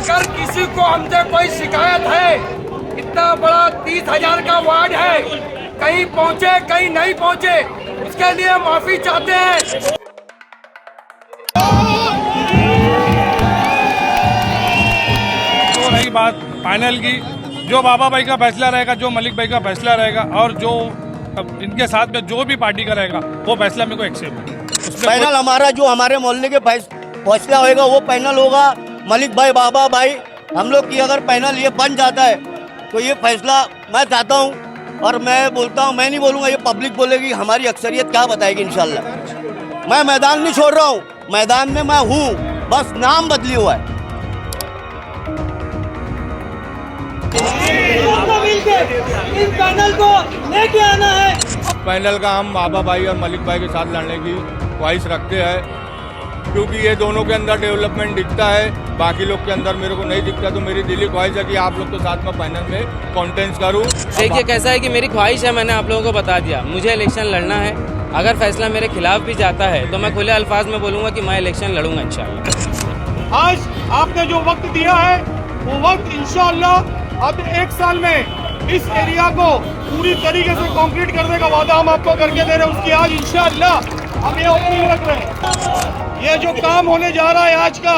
अगर किसी को हमसे कोई शिकायत है, इतना बड़ा 30,000 का वार्ड है, कहीं पहुंचे कहीं नहीं पहुंचे, उसके लिए माफी चाहते हैं। तो रही बात फाइनल की, जो बाबा भाई का फैसला रहेगा, जो मलिक भाई का फैसला रहेगा और जो इनके साथ में जो भी पार्टी का रहेगा वो फैसला मेरे को एक्सेप्ट है। पैनल हमारा जो हमारे मोहल्ले के फैसला होगा वो पैनल होगा मलिक भाई, बाबा भाई। हम लोग की अगर पैनल ये बन जाता है तो ये फैसला मैं चाहता हूँ और मैं बोलता हूँ, मैं नहीं बोलूँगा, ये पब्लिक बोलेगी, हमारी अक्सरियत क्या बताएगी इंशाल्लाह। मैं मैदान नहीं छोड़ रहा हूँ, मैदान में मैं हूँ, बस नाम बदली हुआ है। इस पैनल को लेके आना है। पैनल का हम बाबा भाई और मलिक भाई के साथ लड़ने की ख्वाहिश रखते हैं, क्योंकि ये दोनों के अंदर डेवलपमेंट दिखता है, बाकी लोग के अंदर मेरे को नहीं दिखता। तो मेरी दिली ख्वाहिश है कि आप लोग तो साथ में फाइनल में कॉन्टेंस करूँ। देखिए कैसा है कि मेरी ख्वाहिश है, मैंने आप लोगों को बता दिया, मुझे इलेक्शन लड़ना है। अगर फैसला मेरे खिलाफ भी जाता है तो मैं खुले अल्फाज में बोलूँगा कि मैं इलेक्शन लड़ूंगा इंशाल्लाह। आज आपने जो वक्त दिया है वो वक्त इंशाल्लाह अब 1 साल में इस एरिया को पूरी तरीके से कंक्रीट करने का वादा हम आपको करके दे रहे हैं। उसकी आज इंशाल्लाह हम ये ओपनिंग रख रहे हैं। ये जो काम होने जा रहा है आज का,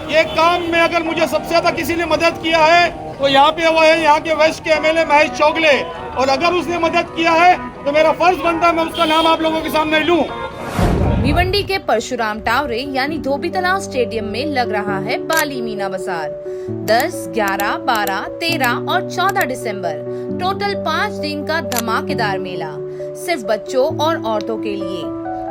ये काम में अगर मुझे सबसे ज्यादा किसी ने मदद किया है तो यहाँ पे वो है, यहाँ के वेस्ट के एमएलए महेश चौगले। और अगर उसने मदद किया है तो मेरा फर्ज बनता है मैं उसका नाम आप लोगों के सामने लूं। भिवंडी के परशुराम टावरे यानी धोबी तालाब स्टेडियम में लग रहा है बाली मीना बाजार। 10, 11, 12, 13 और 14 दिसंबर टोटल 5 दिन का धमाकेदार मेला सिर्फ बच्चों और औरतों के लिए।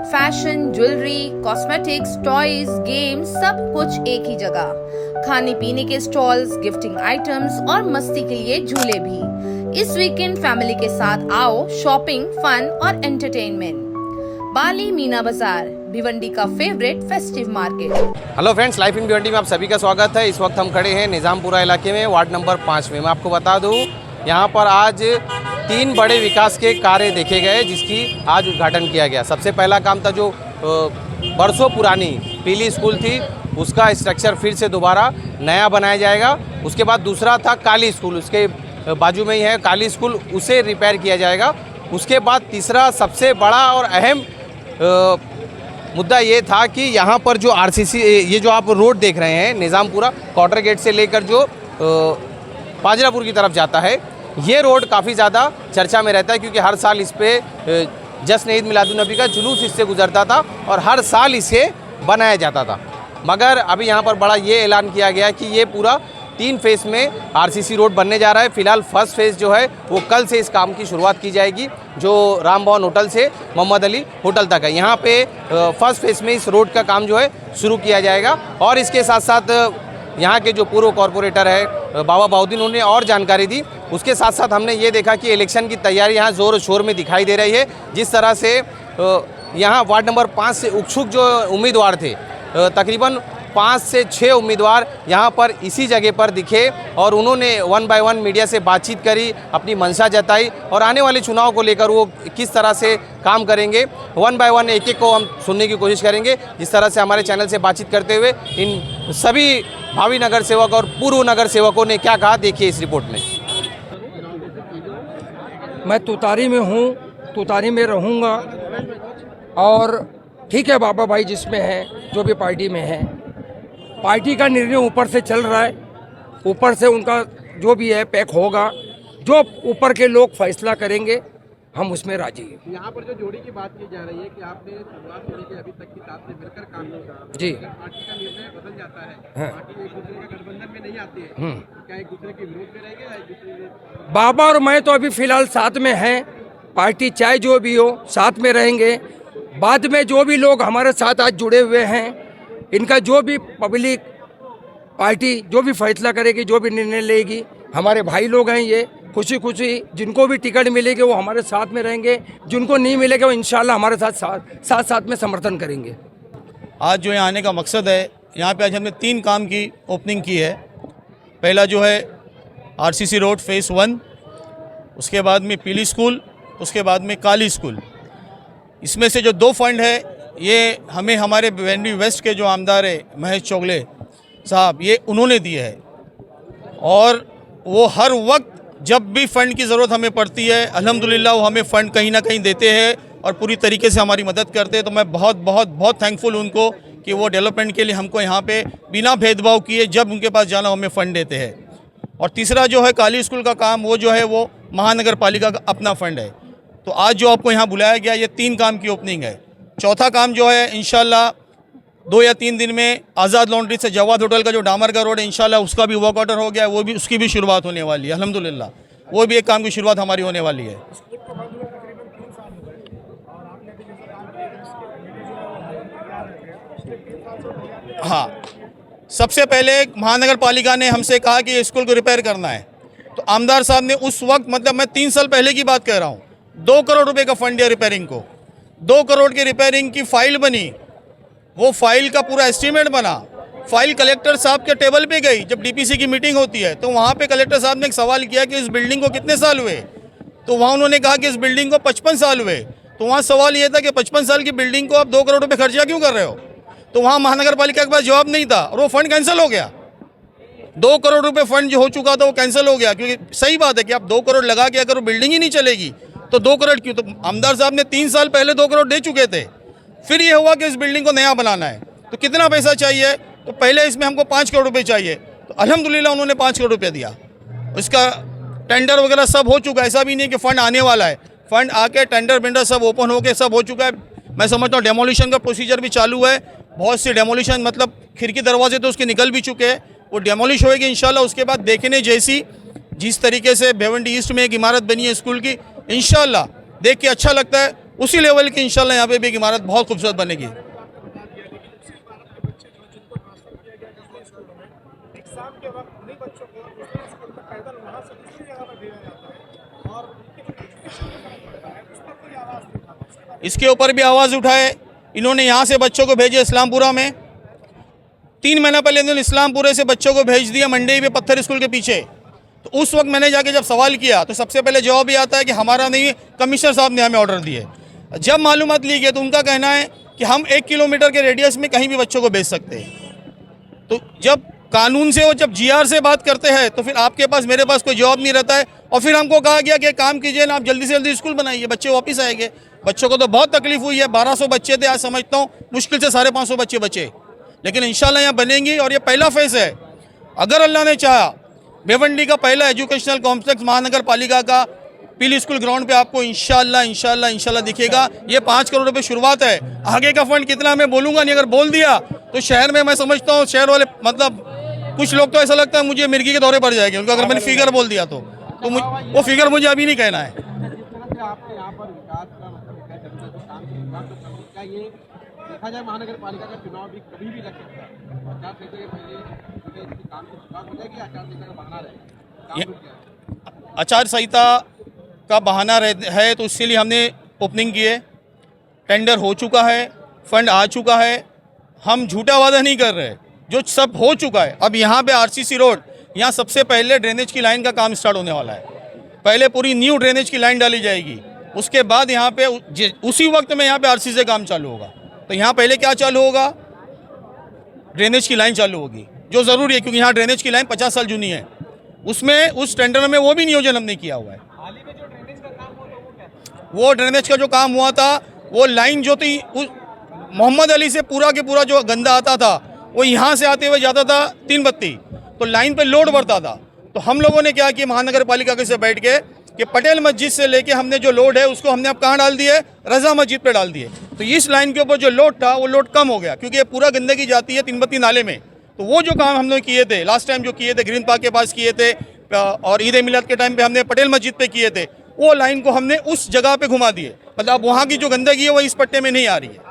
Fashion, jewellery, cosmetics, toys, games, सब कुछ एक ही जगह। खाने पीने के स्टॉल्स, गिफ्टिंग आइटम्स और मस्ती के लिए झूले भी। इस वीकेंड फैमिली के साथ आओ, शॉपिंग, फन और एंटरटेनमेंट। बाली मीना बाजार, भिवंडी का favourite festive market. Hello friends, life in Bhiwandi में आप सभी का स्वागत है। इस वक्त हम खड़े हैं निज़ामपुरा इलाके में, वार्ड नंबर 5 में। मैं आपको बता दूं, यहाँ पर आज 3 बड़े विकास के कार्य देखे गए, जिसकी आज उद्घाटन किया गया। सबसे पहला काम था जो बरसों पुरानी पीली स्कूल थी, उसका स्ट्रक्चर फिर से दोबारा नया बनाया जाएगा। उसके बाद दूसरा था काली स्कूल, उसके बाजू में ही है काली स्कूल, उसे रिपेयर किया जाएगा। उसके बाद तीसरा सबसे बड़ा और अहम मुद्दा ये था कि यहाँ पर जो आरसीसी, ये जो आप रोड देख रहे हैं निज़ामपुरा क्वार्टर गेट से लेकर जो पाजरापुर की तरफ जाता है, ये रोड काफ़ी ज़्यादा चर्चा में रहता है, क्योंकि हर साल इस पे जश्न ईद मिलादुन्नबी का जुलूस इससे गुजरता था और हर साल इसे बनाया जाता था। मगर अभी यहाँ पर बड़ा ये ऐलान किया गया कि ये पूरा 3 फेज़ में आरसीसी रोड बनने जा रहा है। फिलहाल फर्स्ट फेज़ जो है वो कल से इस काम की शुरुआत की जाएगी, जो राम भवन होटल से मोहम्मद अली होटल तक है। यहाँ पे फर्स्ट फेज़ में इस रोड का काम जो है शुरू किया जाएगा। और इसके साथ साथ यहाँ के जो पूर्व कॉरपोरेटर है बाबा बाउद्दीन, उन्होंने और जानकारी दी। उसके साथ साथ हमने ये देखा कि इलेक्शन की तैयारी यहाँ ज़ोर शोर में दिखाई दे रही है। जिस तरह से यहाँ वार्ड नंबर 5 से इच्छुक जो उम्मीदवार थे, तकरीबन 5 से 6 उम्मीदवार यहाँ पर इसी जगह पर दिखे और उन्होंने 1 बाय 1 मीडिया से बातचीत करी, अपनी मंशा जताई और आने वाले चुनाव को लेकर वो किस तरह से काम करेंगे, 1 बाय 1 एक को हम सुनने की कोशिश करेंगे। जिस तरह से हमारे चैनल से बातचीत करते हुए इन सभी भावी नगर सेवक और पूर्व नगर सेवकों ने क्या कहा, देखिए इस रिपोर्ट में। मैं तुतारी में हूँ, तुतारी में रहूँगा और ठीक है, बाबा भाई जिसमें है, जो भी पार्टी में है, पार्टी का निर्णय ऊपर से चल रहा है, ऊपर से उनका जो भी है पैक होगा, जो ऊपर के लोग फैसला करेंगे, हम उसमें राजी हैं। यहाँ पर जो जोड़ी की बात की जा रही है कि आपने शुरुआत से लेकर अभी तक की साथ में मिलकर काम किया, जी, पार्टी का निर्णय बदल जाता है, हाँ, पार्टी एक दूसरे के गठबंधन में नहीं आती है, क्या एक दूसरे के विरोध में रहेंगे या एक दूसरे? बाबा और मैं तो अभी फिलहाल साथ में हैं, पार्टी चाहे जो भी हो साथ में रहेंगे। बाद में जो भी लोग हमारे साथ आज जुड़े हुए हैं, इनका जो भी पब्लिक पार्टी जो भी फैसला करेगी, जो भी निर्णय लेगी, हमारे भाई लोग हैं ये, खुशी खुशी जिनको भी टिकट मिलेगी वो हमारे साथ में रहेंगे, जिनको नहीं मिलेगा वो इंशाल्लाह हमारे साथ में समर्थन करेंगे। आज जो यहाँ आने का मकसद है, यहाँ पे आज हमने 3 काम की ओपनिंग की है। पहला जो है आरसीसी रोड फेज़ 1, उसके बाद में पीली स्कूल, उसके बाद में काली स्कूल। इसमें से जो 2 फंड है ये हमें हमारे भिवंडी वेस्ट के जो आमदार है महेश चौगले, साहब ये उन्होंने दिए है, और वो हर वक्त जब भी फ़ंड की ज़रूरत हमें पड़ती है अल्हम्दुलिल्लाह वो हमें फ़ंड कहीं ना कहीं देते हैं और पूरी तरीके से हमारी मदद करते हैं। तो मैं बहुत बहुत बहुत थैंकफुल हूँ उनको कि वो डेवलपमेंट के लिए हमको यहाँ पे बिना भेदभाव किए जब उनके पास जाना हमें फ़ंड देते हैं। और तीसरा जो है काली स्कूल का काम, वो जो है वो महानगर पालिका का अपना फ़ंड है। तो आज जो आपको यहाँ बुलाया गया, ये 3 काम की ओपनिंग है। चौथा काम जो है इंशाल्लाह 2 या 3 दिन में आज़ाद लॉन्ड्री से जवाद होटल का जो डामर का रोड है इंशाल्लाह उसका भी वर्क ऑर्डर हो गया, वो भी उसकी भी शुरुआत होने वाली है अल्हम्दुलिल्लाह। वो भी एक काम की शुरुआत हमारी होने वाली है। हाँ, सबसे पहले महानगर पालिका ने हमसे कहा कि स्कूल को रिपेयर करना है, तो आमदार साहब ने उस वक्त, मतलब मैं 3 साल पहले की बात कह रहा हूँ, 2 करोड़ रुपए का फंड दिया रिपेयरिंग को। 2 करोड़ की रिपेयरिंग की फाइल बनी, वो फाइल का पूरा एस्टीमेट बना, फाइल कलेक्टर साहब के टेबल पे गई। जब डीपीसी की मीटिंग होती है तो वहाँ पे कलेक्टर साहब ने एक सवाल किया कि इस बिल्डिंग को कितने साल हुए, तो वहाँ उन्होंने कहा कि इस बिल्डिंग को 55 साल हुए। तो वहाँ सवाल ये था कि 55 साल की बिल्डिंग को आप 2 करोड़ रुपये खर्चा क्यों कर रहे हो। तो वहाँ महानगर पालिका के पास जवाब नहीं था और वो फंड कैंसिल हो गया। 2 करोड़ रुपये फंड जो हो चुका था वो कैंसिल हो गया, क्योंकि सही बात है कि आप 2 करोड़ लगा के अगर वो बिल्डिंग ही नहीं चलेगी तो 2 करोड़ क्यों। तो आमदार साहब ने 3 साल पहले 2 करोड़ दे चुके थे। फिर ये हुआ कि इस बिल्डिंग को नया बनाना है, तो कितना पैसा चाहिए, तो पहले इसमें हमको 5 करोड़ रुपए चाहिए, तो अल्हम्दुलिल्लाह उन्होंने 5 करोड़ रुपए दिया। इसका टेंडर वगैरह सब हो चुका है, ऐसा भी नहीं कि फ़ंड आने वाला है, फ़ंड आके टेंडर वेंडर सब ओपन होके सब हो चुका है। मैं समझता हूँ डेमोलिशन का प्रोसीजर भी चालू है। बहुत सी डेमोलिशन, मतलब खिड़की दरवाजे तो उसके निकल भी चुके हैं, वो डेमोलिश होएगी इंशाल्लाह। उसके बाद देखने जैसी जिस तरीके से भिवंडी ईस्ट में एक इमारत बनी है स्कूल की, इंशाल्लाह देख के अच्छा लगता है, उसी लेवल की इंशाल्लाह यहाँ पे भी एक इमारत बहुत खूबसूरत बनेगी। इसके ऊपर भी आवाज़ उठाए इन्होंने। यहाँ से बच्चों को भेजे इस्लामपुरा में, 3 महीना पहले इन्होंने इस्लामपुरे से बच्चों को भेज दिया मंडी में पत्थर स्कूल के पीछे। तो उस वक्त मैंने जाके जब सवाल किया तो सबसे पहले जवाब ये आता है कि हमारा नहीं, कमिश्नर साहब ने हमें ऑर्डर दिए। जब मालूमात ली गई तो उनका कहना है कि हम 1 किलोमीटर के रेडियस में कहीं भी बच्चों को भेज सकते हैं। तो जब कानून से और जब GR से बात करते हैं तो फिर आपके पास मेरे पास कोई जवाब नहीं रहता है। और फिर हमको कहा गया कि काम कीजिए ना, आप जल्दी से जल्दी स्कूल बनाइए, बच्चे वापस आएंगे। बच्चों को तो बहुत तकलीफ हुई है, 1200 बच्चे थे, आज समझता हूँ मुश्किल से 550 बच्चे बचे, लेकिन इंशाल्लाह यहाँ बनेंगी। और ये पहला फेज़ है, अगर अल्लाह ने चाहा भिवंडी का पहला एजुकेशनल कॉम्प्लेक्स महानगर पालिका का पीली स्कूल ग्राउंड पे आपको इंशाल्लाह दिखेगा। ये 5 करोड़ रुपए शुरुआत है, आगे का फंड कितना मैं बोलूँगा नहीं। अगर बोल दिया तो शहर में मैं समझता हूँ शहर वाले, मतलब कुछ लोग तो ऐसा लगता है मुझे मिर्गी के दौरे पड़ जाएंगे उनको अगर मैंने फिगर बोल दिया तो वो फिगर मुझे अभी नहीं कहना है। देखा जाए महानगर पालिका का चुनाव भी कभी भी लग सकता है, आचार संहिता के पहले काम की शुरुआत हो जाएगी, आचार संहिता का बहाना रहेगा। आचार संहिता का बहाना है तो इसीलिए हमने ओपनिंग की है। टेंडर हो चुका है, फंड आ चुका है, हम झूठा वादा नहीं कर रहे, जो सब हो चुका है। अब यहाँ पे RCC रोड, यहाँ सबसे पहले ड्रेनेज की लाइन का काम स्टार्ट होने वाला है। पहले पूरी न्यू ड्रेनेज की लाइन डाली जाएगी, उसके बाद यहाँ पे उसी वक्त में यहाँ पे RCC से काम चालू होगा। तो यहाँ पहले क्या चालू होगा, ड्रेनेज की लाइन चालू होगी, जो ज़रूरी है क्योंकि यहाँ ड्रेनेज की लाइन 50 साल जूनी है। उसमें उस टेंडर में वो भी नियोजन हमने किया हुआ है। वो ड्रेनेज का जो काम हुआ था, वो लाइन जो थी मोहम्मद अली से पूरा के पूरा जो गंदा आता था वो यहाँ से आते हुए जाता था 3 बत्ती, तो लाइन पे लोड बढ़ता था। तो हम लोगों ने क्या किया, महानगर पालिका के से बैठ के कि पटेल मस्जिद से लेके हमने जो लोड है उसको हमने अब कहाँ डाल दिए, रजा मस्जिद पे डाल दिए। तो इस लाइन के ऊपर जो लोड था वो लोड कम हो गया, क्योंकि ये पूरा गंदगी जाती है 3 बत्ती नाले में। तो वो जो काम हमने किए थे लास्ट टाइम, जो किए थे ग्रीन पार्क के पास किए थे और ईद मिलाद के टाइम पे हमने पटेल मस्जिद पे किए थे, वो लाइन को हमने उस जगह पे घुमा दिए। मतलब वहाँ की जो गंदगी है वो इस पट्टे में नहीं आ रही है।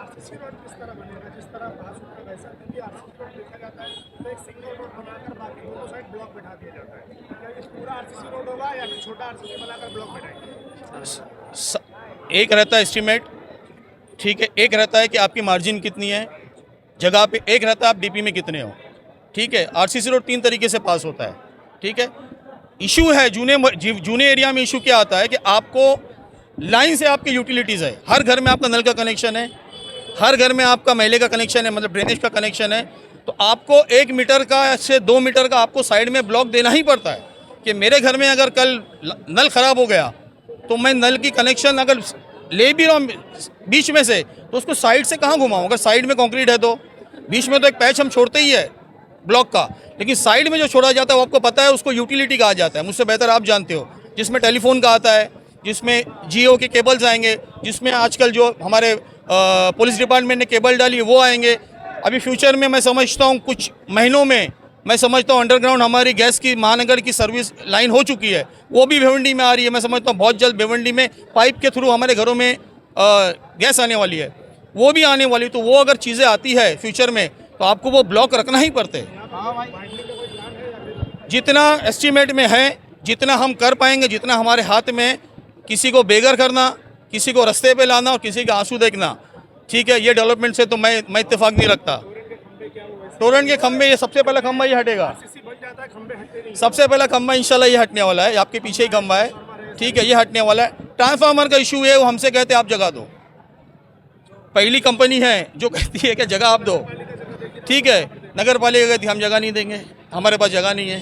एक रहता है एस्टीमेट, ठीक है, एक रहता है कि आपकी मार्जिन कितनी है जगह पे, एक रहता है आप डीपी में कितने हो, ठीक है। RCC रोड 3 तरीके से पास होता है, ठीक है। इशू है जूने एरिया में इशू क्या आता है कि आपको लाइन से आपकी यूटिलिटीज़ है, हर घर में आपका नल का कनेक्शन है, हर घर में आपका मैले का कनेक्शन है, मतलब ड्रेनेज का कनेक्शन है, तो आपको 1 मीटर का से 2 मीटर का आपको साइड में ब्लॉक देना ही पड़ता है कि मेरे घर में अगर कल नल ख़राब हो गया तो मैं नल की कनेक्शन अगर ले भी रहा हूँ बीच में से तो उसको साइड से कहाँ घुमाऊँ? अगर साइड में कंक्रीट है तो बीच में तो एक पैच हम छोड़ते ही है ब्लॉक का, लेकिन साइड में जो छोड़ा जाता है वो आपको पता है उसको यूटिलिटी कहा जाता है, मुझसे बेहतर आप जानते हो, जिसमें टेलीफोन का आता है, जिसमें जियो के केबल्स आएंगे, जिसमें आजकल जो हमारे पुलिस डिपार्टमेंट ने केबल डाली है वो आएंगे। अभी फ्यूचर में मैं समझता हूँ कुछ महीनों में मैं समझता हूँ अंडरग्राउंड हमारी गैस की महानगर की सर्विस लाइन हो चुकी है, वो भी भिवंडी में आ रही है। मैं समझता हूँ बहुत जल्द भिवंडी में पाइप के थ्रू हमारे घरों में गैस आने वाली है, वो भी आने वाली। तो वो अगर चीज़ें आती है फ्यूचर में तो आपको वो ब्लॉक रखना ही पड़ते हैं। जितना एस्टीमेट में है, जितना हम कर पाएंगे, जितना हमारे हाथ में, किसी को बेघर करना, किसी को रास्ते पे लाना और किसी का आंसू देखना, ठीक है, ये डेवलपमेंट से तो मैं इत्तेफाक नहीं रखता। टोरेंट के खंभे, ये सबसे पहला खंभा ये हटेगा, सबसे पहला खंभा इंशाल्लाह ये हटने वाला है, आपके पीछे ही खंभा है, ठीक है, ये हटने वाला है। ट्रांसफार्मर का इशू है, वो हमसे कहते हैं आप जगह दो, पहली कंपनी है जो कहती है कि जगह आप दो, ठीक है, नगर पालिका कहती है हम जगह नहीं देंगे, हमारे पास जगह नहीं है।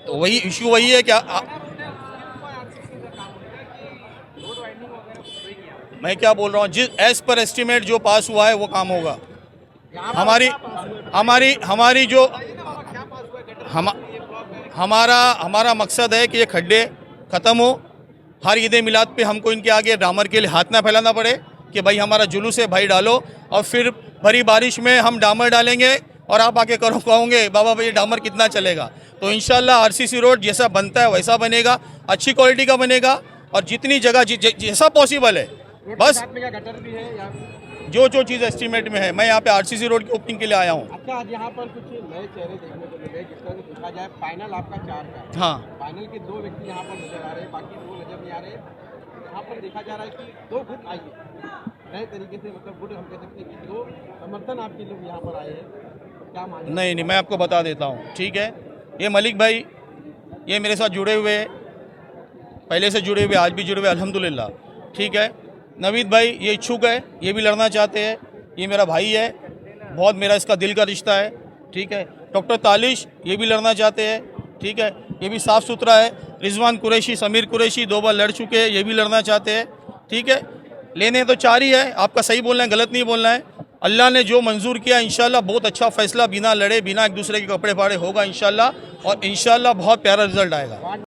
तो वही इशू वही है क्या मैं क्या बोल रहा हूँ, जिस एज पर एस्टीमेट जो पास हुआ है वो काम होगा। हमारी जो हमारा मकसद है कि ये खड्डे ख़त्म हो। हर ईद मिलाद पे हमको इनके आगे डामर के लिए हाथ ना फैलाना पड़े कि भाई हमारा जुलूस है, भाई डालो, और फिर भरी बारिश में हम डामर डालेंगे और आप आके कहोगे बाबा भाई डामर कितना चलेगा। तो इंशाल्लाह आरसीसी रोड जैसा बनता है वैसा बनेगा, अच्छी क्वालिटी का बनेगा, और जितनी जगह जैसा पॉसिबल है, बस जो चीज़ एस्टीमेट में है। मैं यहाँ पे आरसीसी रोड की ओपनिंग के लिए आया हूँ। अच्छा, आज यहाँ पर कुछ नए चेहरे देखने को मिले, जिस तरह से देखा जाए फाइनल आपका 4 का, हाँ, फाइनल के 2 व्यक्ति यहाँ पर नजर आ रहे हैं, बाकी 2 नजर नहीं आ रहे। यहाँ पर देखा जा रहा है कि 2 गुट आई है नए तरीके से, मतलब गुट हम कह सकते हैं कि 2 समर्थन आपके लोग यहाँ पर आए हैं, क्या माने? नहीं, मैं आपको बता देता हूँ, ठीक है। ये मलिक भाई, ये मेरे साथ जुड़े हुए, पहले से जुड़े हुए, आज भी जुड़े हुए अल्हम्दुलिल्लाह, ठीक है। नवीद भाई ये इच्छुक है, ये भी लड़ना चाहते हैं, ये मेरा भाई है, बहुत मेरा इसका दिल का रिश्ता है, ठीक है। डॉक्टर तालिश ये भी लड़ना चाहते हैं, ठीक है, ये भी साफ़ सुथरा है। रिजवान कुरैशी, समीर कुरैशी 2 बार लड़ चुके हैं, ये भी लड़ना चाहते हैं, ठीक है। लेने तो 4 ही है, आपका सही बोलना है, गलत नहीं बोलना है। अल्लाह ने जो मंजूर किया इंशाल्लाह बहुत अच्छा फैसला, बिना लड़े, बिना एक दूसरे के कपड़े फाड़े होगा इंशाल्लाह, और इंशाल्लाह बहुत प्यारा रिजल्ट आएगा।